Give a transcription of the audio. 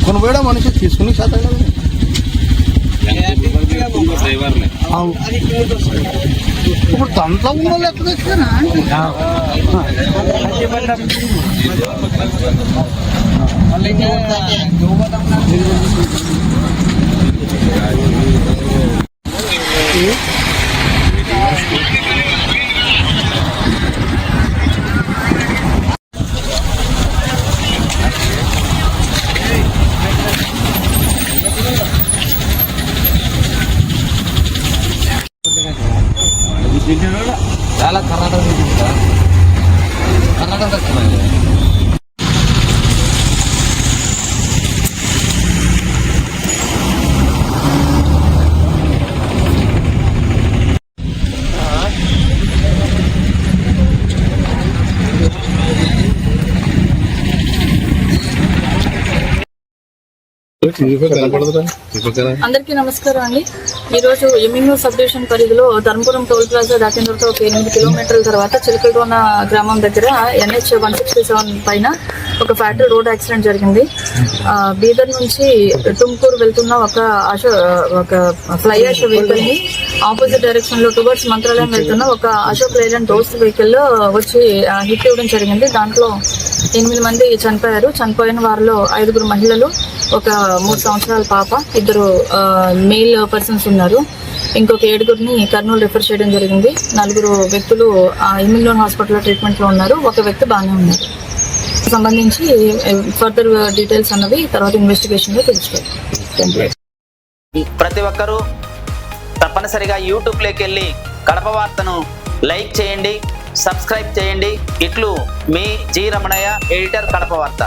కొనబోయడం మనిషి తీసుకుని శాతం ఇప్పుడు దాంట్లో ఉన్న వాళ్ళు ఎక్కడ తెచ్చారా చాలా కర్ణాటక అందరికీ నమస్కారం అండి. ఈరోజు ఎమ్మింగూరు సబ్ డివిజన్ పరిధిలో ధర్మపురం టోల్ ప్లాజా దాటిన తర్వాత ఒక 8 కిలోమీటర్ల తర్వాత చిలకలగొండ గ్రామం దగ్గర NH 167 పైన ఒక ఫ్యాక్టరీ రోడ్ యాక్సిడెంట్ జరిగింది. బీదర్ నుంచి టుమ్కూరు వెళ్తున్న ఒక ఫ్లై యాష్ వెహికల్ ని ఆపోజిట్ డైరెక్షన్ లో టువర్డ్స్ మంత్రాలయం వెళ్తున్న ఒక అశోక్ లైలాండ్ దోస్త్ వెహికల్ లో వచ్చి హిట్ ఇవ్వడం జరిగింది. దాంట్లో 8 మంది చనిపోయారు. చనిపోయిన వారిలో 5 మహిళలు, ఒక 3 సంవత్సరాల పాప, 2 మేల్ పర్సన్స్ ఉన్నారు. ఇంకొక 7 కర్నూలు రిఫర్ చేయడం జరిగింది. 4 వ్యక్తులు ఇమ్యూన్ హాస్పిటల్ ట్రీట్మెంట్ లో ఉన్నారు. ఒక వ్యక్తి బాగానే ఉన్నారు. సంబంధించి ఫర్దర్ డీటెయిల్స్ అన్నవి తర్వాత ఇన్వెస్టిగేషన్ లో తెలుస్తాయి. ప్రతి ఒక్కరూ తప్పనిసరిగా యూట్యూబ్ లోకి వెళ్ళి కడప వార్తను లైక్ చేయండి, సబ్స్క్రైబ్ చేయండి. ఇట్లు మీ జి రమణయ్య, ఎడిటర్, కడప వార్త.